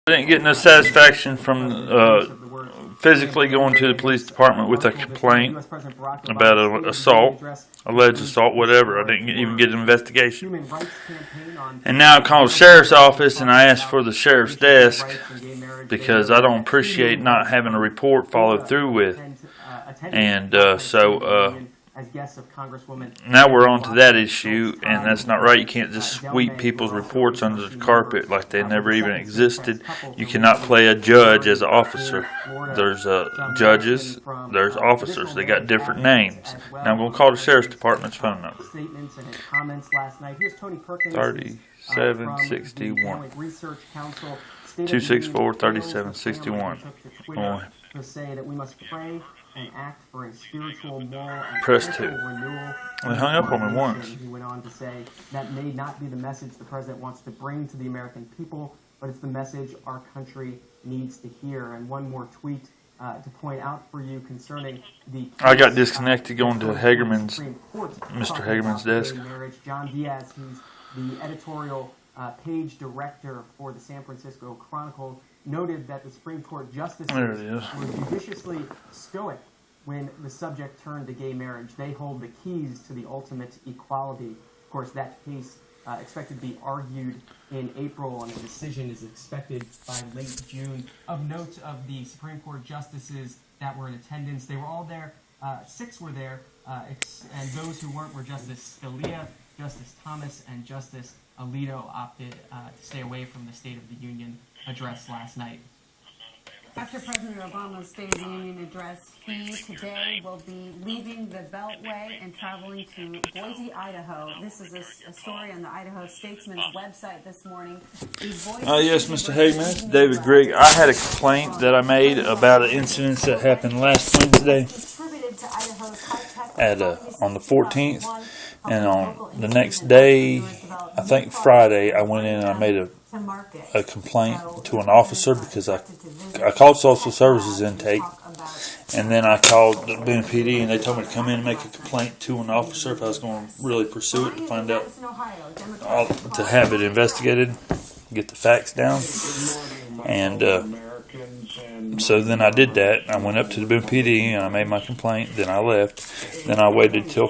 I didn't get no satisfaction from physically going to the police department with a complaint about an assault, alleged assault, whatever. I didn't even get an investigation. And now I called the sheriff's office and I asked for the sheriff's desk because I don't appreciate not having a report followed through with. And now we're on to that issue, and that's not right. You can't just sweep people's reports under the carpet like they never even existed. You cannot play a judge as an officer. There's judges, there's officers. They got different names. Now I'm going to call the sheriff's department's phone number. 3761 264 3761. To say that we must pray and act for a spiritual, moral, and Press 2. renewal. They hung up on me once. He went on to say that may not be the message the president wants to bring to the American people, but it's the message our country needs to hear. And one more tweet to point out for you concerning the. I got disconnected going to Mr. Hagerman's desk. John Diaz, who's the editorial page director for the San Francisco Chronicle, noted that the Supreme Court justices were judiciously stoic when the subject turned to gay marriage. They hold the keys to the ultimate equality. Of course, that case expected to be argued in April, and a decision is expected by late June. Of note of the Supreme Court justices that were in attendance, they were all there. 6 were there, and those who weren't were Justice Scalia, Justice Thomas, and Justice Alito opted to stay away from the State of the Union address last night. After President Obama's State of the Union address, he today will be leaving the Beltway and traveling to Boise, Idaho. This is a story on the Idaho Statesman's website this morning. Yes, Mr. Hagman, it's David Grigg. I had a complaint that I made about an incident that happened last Wednesday on the 14th. And on the next day, I think Friday, I went in and I made a complaint to an officer because I called Social Services intake, and then I called the Boone PD, and they told me to come in and make a complaint to an officer if I was going to really pursue it to find out, to have it investigated, get the facts down. And so then I did that. I went up to the Boone PD and I made my complaint. Then I left. Then I waited till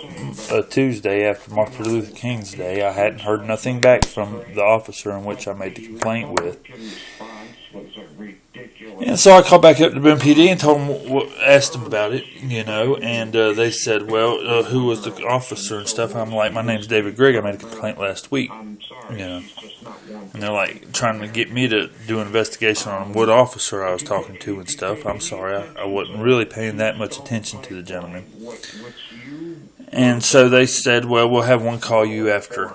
Tuesday after Martin Luther King's Day. I hadn't heard nothing back from the officer in which I made the complaint with. And so I called back up to Boone PD and told them, asked them about it, and they said, well, who was the officer and stuff. I'm like, my name's David Grigg. I made a complaint last week, And they're like trying to get me to do an investigation on what officer I was talking to and stuff. I'm sorry, I wasn't really paying that much attention to the gentleman. And so they said, well, we'll have one call you after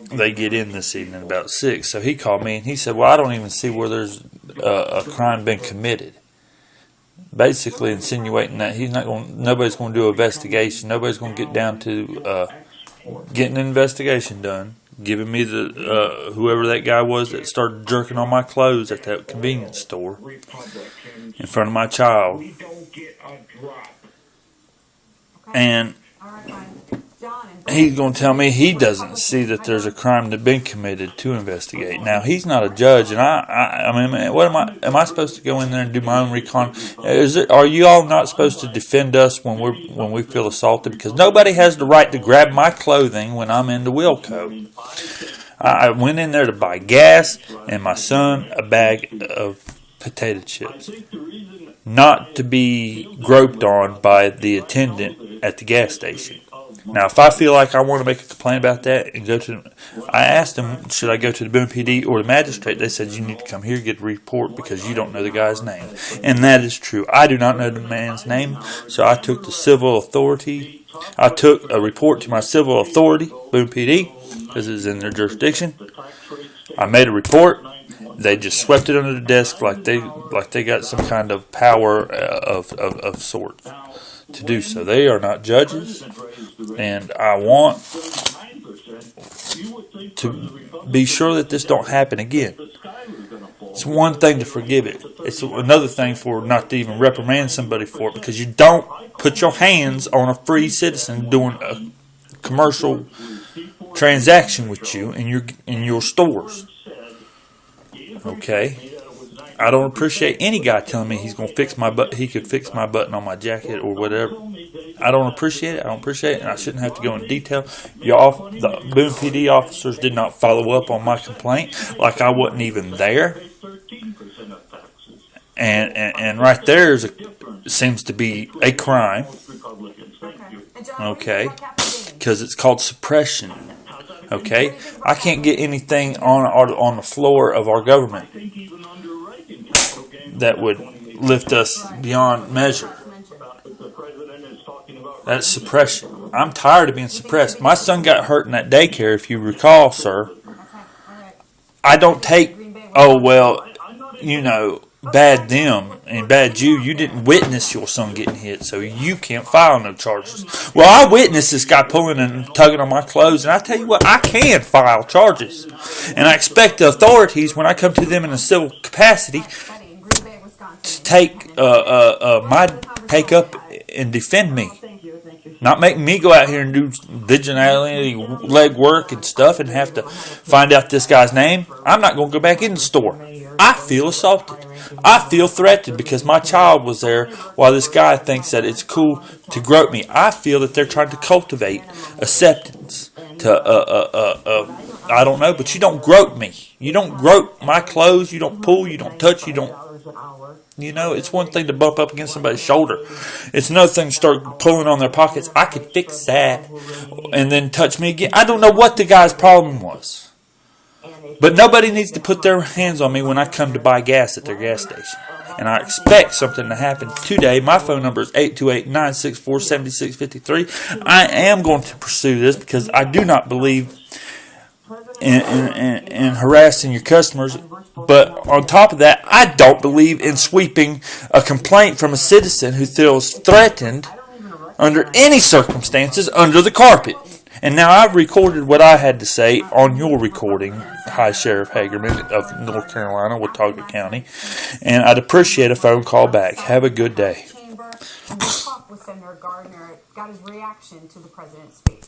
they get in this evening about 6. So he called me and he said, well, I don't even see where there's a crime been committed. Basically insinuating that nobody's going to do an investigation. Nobody's going to get down to getting an investigation done. Giving me the whoever that guy was that started jerking on my clothes at that convenience store in front of my child. And he's going to tell me he doesn't see that there's a crime that's been committed to investigate. Now, he's not a judge, and I mean, what am I supposed to go in there and do my own recon? Are you all not supposed to defend us when we feel assaulted? Because nobody has the right to grab my clothing when I'm in the Wilco. I went in there to buy gas and my son a bag of potato chips, not to be groped on by the attendant at the gas station. Now, if I feel like I want to make a complaint about that and I asked them, should I go to the Boone PD or the magistrate? They said, you need to come here and get a report because you don't know the guy's name. And that is true. I do not know the man's name, so I took the civil authority. I took a report to my civil authority, Boone PD, because it was in their jurisdiction. I made a report. They just swept it under the desk like they got some kind of power of sorts to do so. They are not judges, and I want to be sure that this don't happen again. It's one thing to forgive it. It's another thing for not to even reprimand somebody for it, because you don't put your hands on a free citizen doing a commercial transaction with you in your stores. Okay? I don't appreciate any guy telling me he's going to fix my butt. He could fix my button on my jacket or whatever. I don't appreciate it. I don't appreciate it, and I shouldn't have to go in detail. The Boone PD officers did not follow up on my complaint, like I wasn't even there. And right there seems to be a crime. Okay, because it's called suppression. Okay, I can't get anything on the floor of our government that would lift us beyond measure. That's suppression. I'm tired of being suppressed. My son got hurt in that daycare, if you recall, sir. I don't take, oh, well, you know, bad them and bad you. You didn't witness your son getting hit, so you can't file no charges. Well, I witnessed this guy pulling and tugging on my clothes, and I tell you what, I can file charges. And I expect the authorities, when I come to them in a civil capacity, to take up and defend me. Not make me go out here and do vigilante leg work and stuff and have to find out this guy's name. I'm not going to go back in the store. I feel assaulted. I feel threatened because my child was there while this guy thinks that it's cool to grope me. I feel that they're trying to cultivate acceptance to, I don't know, but you don't grope me. You don't grope my clothes. You don't pull. You don't touch. You don't. You know, it's one thing to bump up against somebody's shoulder. It's another thing to start pulling on their pockets. I could fix that. And then touch me again. I don't know what the guy's problem was. But nobody needs to put their hands on me when I come to buy gas at their gas station. And I expect something to happen today. My phone number is 828-964-7653. I am going to pursue this because I do not believe in harassing your customers. But on top of that, I don't believe in sweeping a complaint from a citizen who feels threatened under any circumstances under the carpet. And now I've recorded what I had to say on your recording, High Sheriff Hagerman of North Carolina, Watauga County. And I'd appreciate a phone call back. Have a good day. And we'll talk with Senator Gardner. Got his reaction to the president's speech.